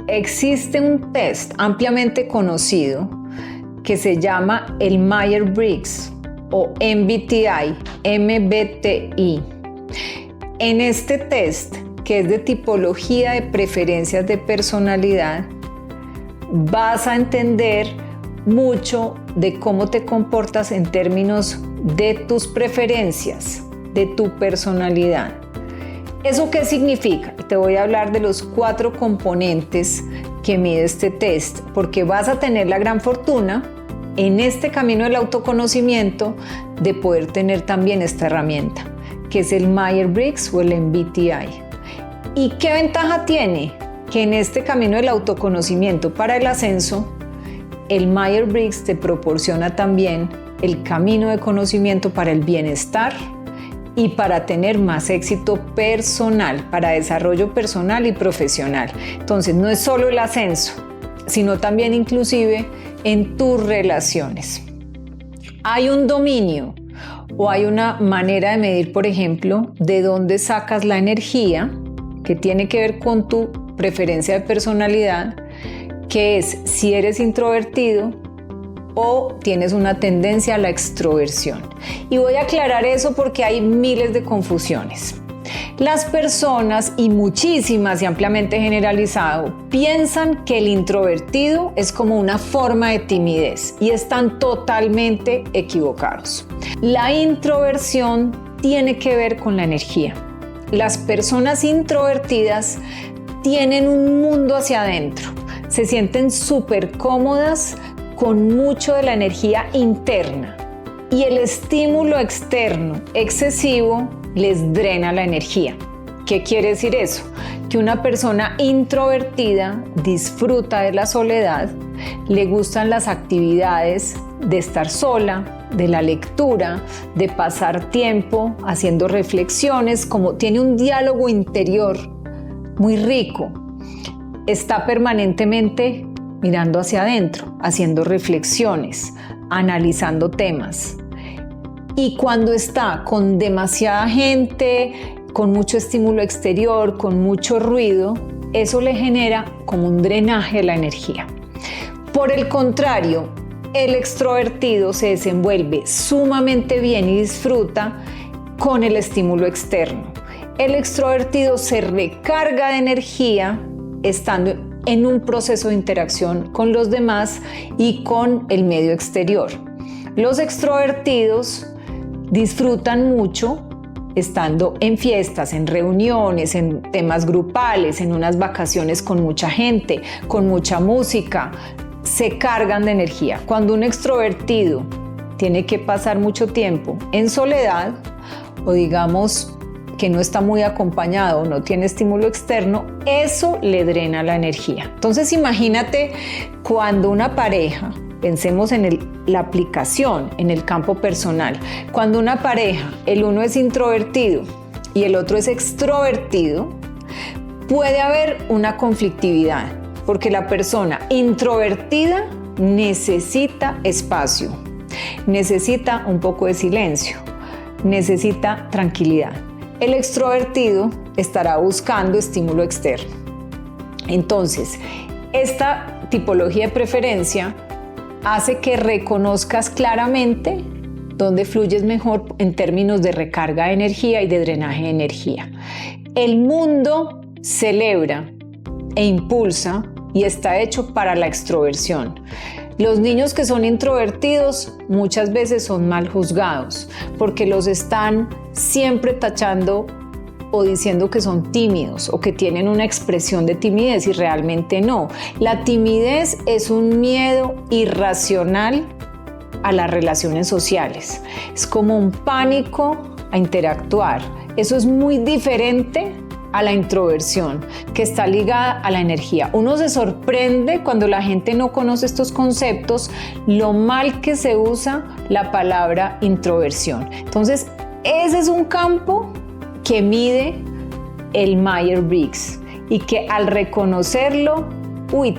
Existe un test ampliamente conocido que se llama el Myers-Briggs o MBTI. En este test, que es de tipología de preferencias de personalidad, vas a entender mucho de cómo te comportas en términos de tus preferencias, de tu personalidad. ¿Eso qué significa? Te voy a hablar de los 4 componentes que mide este test, porque vas a tener la gran fortuna en este camino del autoconocimiento de poder tener también esta herramienta, que es el Myers-Briggs o el MBTI. ¿Y qué ventaja tiene? Que en este camino del autoconocimiento para el ascenso, el Myers-Briggs te proporciona también el camino de conocimiento para el bienestar y para tener más éxito personal, para desarrollo personal y profesional. Entonces, no es solo el ascenso, sino también inclusive en tus relaciones. Hay un dominio o hay una manera de medir, por ejemplo, de dónde sacas la energía, que tiene que ver con tu preferencia de personalidad, que es si eres introvertido o tienes una tendencia a la extroversión. Y voy a aclarar eso porque hay miles de confusiones. Las personas, y muchísimas y ampliamente generalizado, piensan que el introvertido es como una forma de timidez y están totalmente equivocados. La introversión tiene que ver con la energía. Las personas introvertidas tienen un mundo hacia adentro, se sienten súper cómodas con mucho de la energía interna y el estímulo externo excesivo les drena la energía. ¿Qué quiere decir eso? Que una persona introvertida disfruta de la soledad, le gustan las actividades de estar sola, de la lectura, de pasar tiempo haciendo reflexiones, como tiene un diálogo interior muy rico, está permanentemente mirando hacia adentro, haciendo reflexiones, analizando temas. Y cuando está con demasiada gente, con mucho estímulo exterior, con mucho ruido, eso le genera como un drenaje de la energía. Por el contrario, el extrovertido se desenvuelve sumamente bien y disfruta con el estímulo externo. El extrovertido se recarga de energía estando en un proceso de interacción con los demás y con el medio exterior. Los extrovertidos disfrutan mucho estando en fiestas, en reuniones, en temas grupales, en unas vacaciones con mucha gente, con mucha música, se cargan de energía. Cuando un extrovertido tiene que pasar mucho tiempo en soledad o digamos que no está muy acompañado, no tiene estímulo externo, eso le drena la energía. Entonces imagínate cuando una pareja, pensemos en la aplicación, en el campo personal, cuando una pareja, el uno es introvertido y el otro es extrovertido, puede haber una conflictividad, porque la persona introvertida necesita espacio, necesita un poco de silencio, necesita tranquilidad. El extrovertido estará buscando estímulo externo. Entonces, esta tipología de preferencia hace que reconozcas claramente dónde fluyes mejor en términos de recarga de energía y de drenaje de energía. El mundo celebra e impulsa y está hecho para la extroversión. Los niños que son introvertidos muchas veces son mal juzgados porque los están siempre tachando o diciendo que son tímidos o que tienen una expresión de timidez y realmente no. La timidez es un miedo irracional a las relaciones sociales. Es como un pánico a interactuar. Eso es muy diferente a la introversión, que está ligada a la energía. Uno se sorprende cuando la gente no conoce estos conceptos, lo mal que se usa la palabra introversión. Entonces, ese es un campo que mide el Myers-Briggs y que al reconocerlo,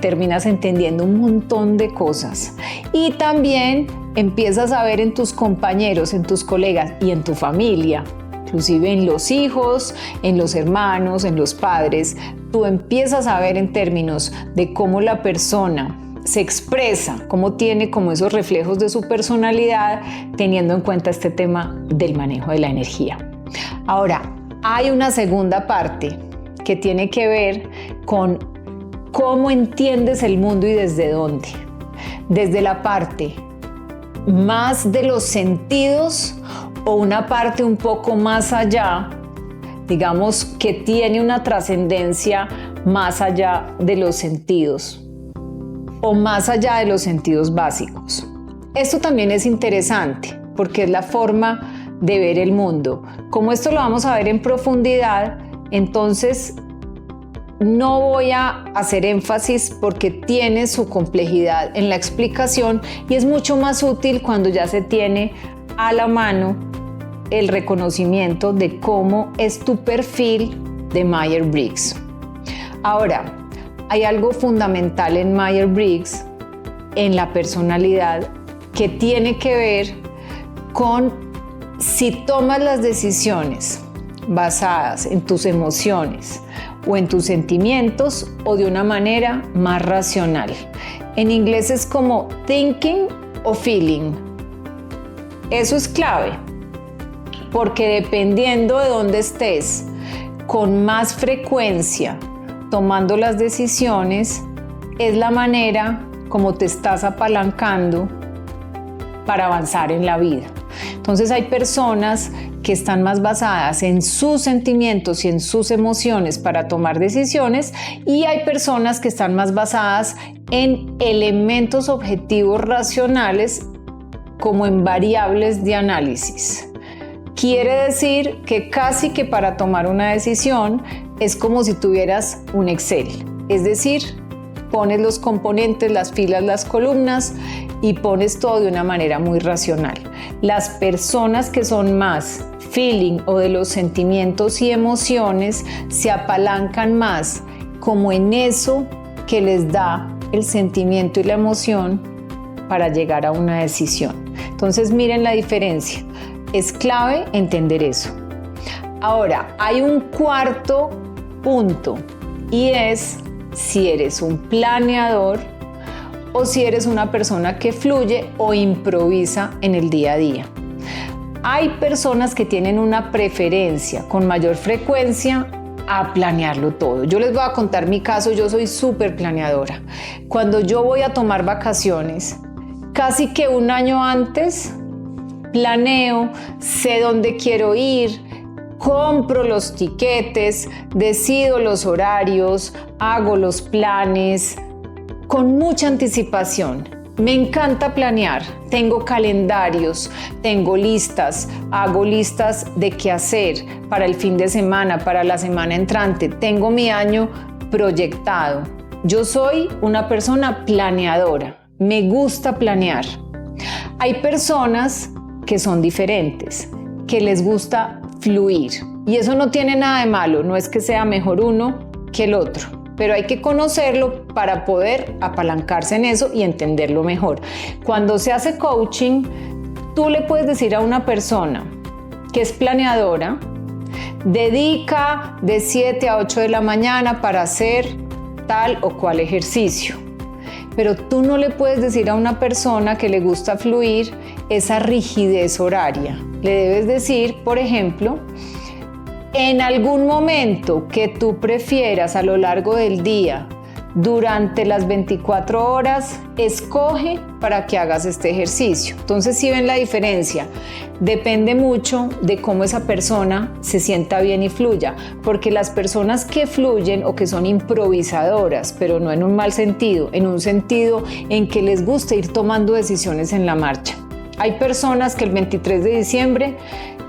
terminas entendiendo un montón de cosas. Y también empiezas a ver en tus compañeros, en tus colegas y en tu familia, inclusive en los hijos, en los hermanos, en los padres, tú empiezas a ver en términos de cómo la persona se expresa, cómo tiene como esos reflejos de su personalidad, teniendo en cuenta este tema del manejo de la energía. Ahora, hay una segunda parte que tiene que ver con cómo entiendes el mundo y desde dónde. Desde la parte más de los sentidos o una parte un poco más allá, digamos que tiene una trascendencia más allá de los sentidos o más allá de los sentidos básicos. Esto también es interesante porque es la forma de ver el mundo. Como esto lo vamos a ver en profundidad, entonces no voy a hacer énfasis porque tiene su complejidad en la explicación y es mucho más útil cuando ya se tiene a la mano el reconocimiento de cómo es tu perfil de Myers-Briggs. Ahora, hay algo fundamental en Myers-Briggs, en la personalidad, que tiene que ver con si tomas las decisiones basadas en tus emociones o en tus sentimientos o de una manera más racional. En inglés es como thinking o feeling. Eso es clave, porque dependiendo de dónde estés, con más frecuencia tomando las decisiones, es la manera como te estás apalancando para avanzar en la vida. Entonces hay personas que están más basadas en sus sentimientos y en sus emociones para tomar decisiones y hay personas que están más basadas en elementos objetivos racionales como en variables de análisis. Quiere decir que casi que para tomar una decisión es como si tuvieras un Excel, es decir, pones los componentes, las filas, las columnas y pones todo de una manera muy racional. Las personas que son más feeling o de los sentimientos y emociones se apalancan más como en eso que les da el sentimiento y la emoción para llegar a una decisión. Entonces miren la diferencia, es clave entender eso. Ahora, hay un cuarto punto y es si eres un planeador o si eres una persona que fluye o improvisa en el día a día. Hay personas que tienen una preferencia con mayor frecuencia a planearlo todo. Yo les voy a contar mi caso, yo soy súper planeadora. Cuando yo voy a tomar vacaciones, casi que un año antes planeo, sé dónde quiero ir, compro los tiquetes, decido los horarios, hago los planes con mucha anticipación. Me encanta planear, tengo calendarios, tengo listas, hago listas de qué hacer para el fin de semana, para la semana entrante, tengo mi año proyectado. Yo soy una persona planeadora, me gusta planear. Hay personas que son diferentes, que les gusta fluir y eso no tiene nada de malo, no es que sea mejor uno que el otro, pero hay que conocerlo para poder apalancarse en eso y entenderlo mejor. Cuando se hace coaching, tú le puedes decir a una persona que es planeadora, dedica de 7 a 8 de la mañana para hacer tal o cual ejercicio. Pero tú no le puedes decir a una persona que le gusta fluir esa rigidez horaria. Le debes decir, por ejemplo, en algún momento que tú prefieras a lo largo del día, durante las 24 horas, escoge para que hagas este ejercicio. Entonces, ¿sí ven la diferencia? Depende mucho de cómo esa persona se sienta bien y fluya, porque las personas que fluyen o que son improvisadoras, pero no en un mal sentido, en un sentido en que les gusta ir tomando decisiones en la marcha. Hay personas que el 23 de diciembre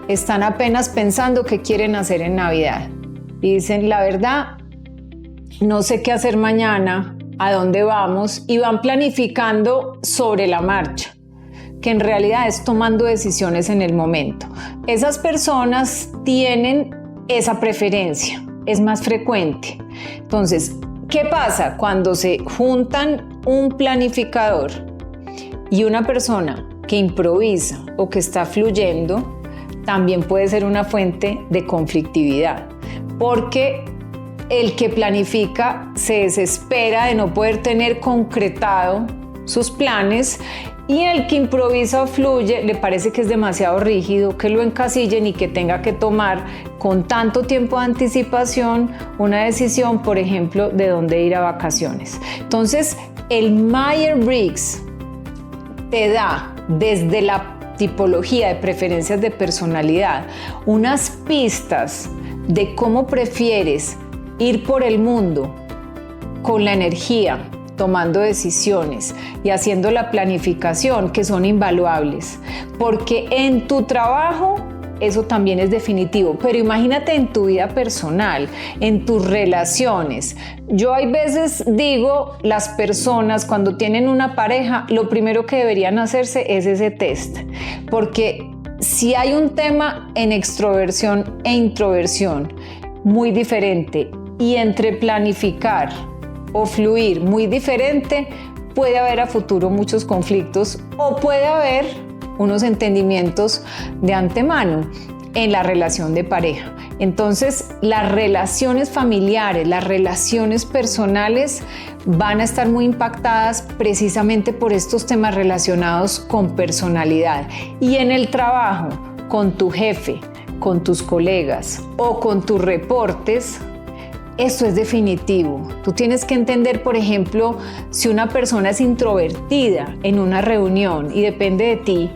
están apenas pensando qué quieren hacer en Navidad y dicen, la verdad, no sé qué hacer mañana, a dónde vamos, y van planificando sobre la marcha, que en realidad es tomando decisiones en el momento. Esas personas tienen esa preferencia, es más frecuente. Entonces, ¿qué pasa cuando se juntan un planificador y una persona que improvisa o que está fluyendo? También puede ser una fuente de conflictividad, porque el que planifica se desespera de no poder tener concretado sus planes, y el que improvisa o fluye le parece que es demasiado rígido, que lo encasillen y que tenga que tomar con tanto tiempo de anticipación una decisión, por ejemplo, de dónde ir a vacaciones. Entonces, el Myers-Briggs te da desde la tipología de preferencias de personalidad unas pistas de cómo prefieres ir por el mundo con la energía, tomando decisiones y haciendo la planificación, que son invaluables, porque en tu trabajo eso también es definitivo, pero imagínate en tu vida personal, en tus relaciones. Yo hay veces digo, las personas cuando tienen una pareja, lo primero que deberían hacerse es ese test, porque si hay un tema en extroversión e introversión muy diferente, y entre planificar o fluir muy diferente, puede haber a futuro muchos conflictos o puede haber unos entendimientos de antemano en la relación de pareja. Entonces, las relaciones familiares, las relaciones personales van a estar muy impactadas precisamente por estos temas relacionados con personalidad. Y en el trabajo, con tu jefe, con tus colegas o con tus reportes, esto es definitivo. Tú tienes que entender, por ejemplo, si una persona es introvertida en una reunión y depende de ti,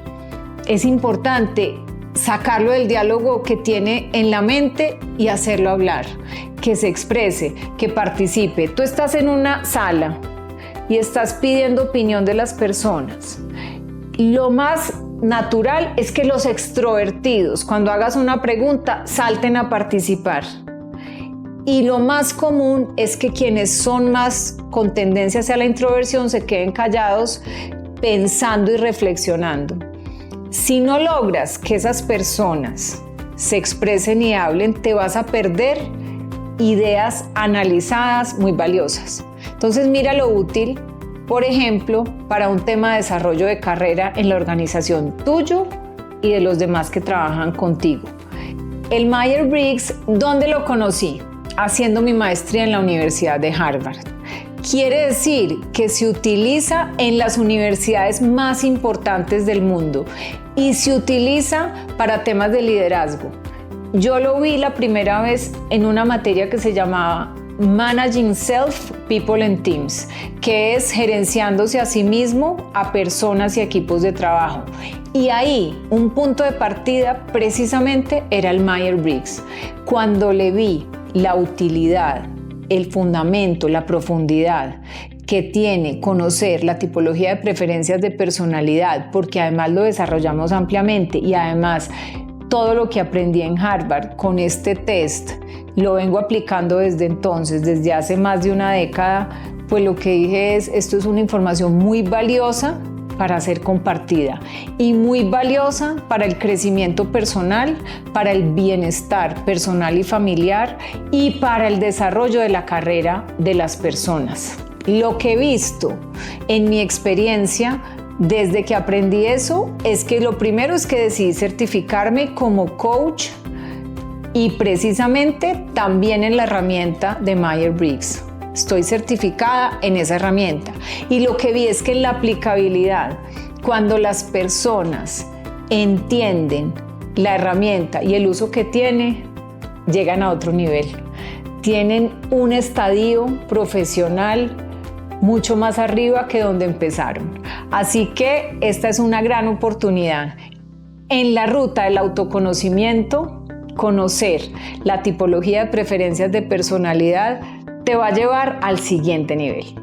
es importante sacarlo del diálogo que tiene en la mente y hacerlo hablar, que se exprese, que participe. Tú estás en una sala y estás pidiendo opinión de las personas. Lo más natural es que los extrovertidos, cuando hagas una pregunta, salten a participar. Y lo más común es que quienes son más con tendencia hacia la introversión se queden callados pensando y reflexionando. Si no logras que esas personas se expresen y hablen, te vas a perder ideas analizadas muy valiosas. Entonces mira lo útil, por ejemplo, para un tema de desarrollo de carrera en la organización tuyo y de los demás que trabajan contigo. El Myers-Briggs, ¿dónde lo conocí? Haciendo mi maestría en la Universidad de Harvard. Quiere decir que se utiliza en las universidades más importantes del mundo y se utiliza para temas de liderazgo. Yo lo vi la primera vez en una materia que se llamaba Managing Self, People and Teams, que es gerenciándose a sí mismo, a personas y equipos de trabajo. Y ahí, un punto de partida precisamente era el Myers-Briggs. Cuando le vi la utilidad, el fundamento, la profundidad que tiene conocer la tipología de preferencias de personalidad, porque además lo desarrollamos ampliamente y además todo lo que aprendí en Harvard con este test lo vengo aplicando desde entonces, desde hace más de una década, pues lo que dije es, esto es una información muy valiosa para ser compartida y muy valiosa para el crecimiento personal, para el bienestar personal y familiar y para el desarrollo de la carrera de las personas. Lo que he visto en mi experiencia desde que aprendí eso es que lo primero es que decidí certificarme como coach y precisamente también en la herramienta de Myers-Briggs. Estoy certificada en esa herramienta y lo que vi es que en la aplicabilidad, cuando las personas entienden la herramienta y el uso que tiene, llegan a otro nivel. Tienen un estadio profesional mucho más arriba que donde empezaron. Así que esta es una gran oportunidad. En la ruta del autoconocimiento, conocer la tipología de preferencias de personalidad te va a llevar al siguiente nivel.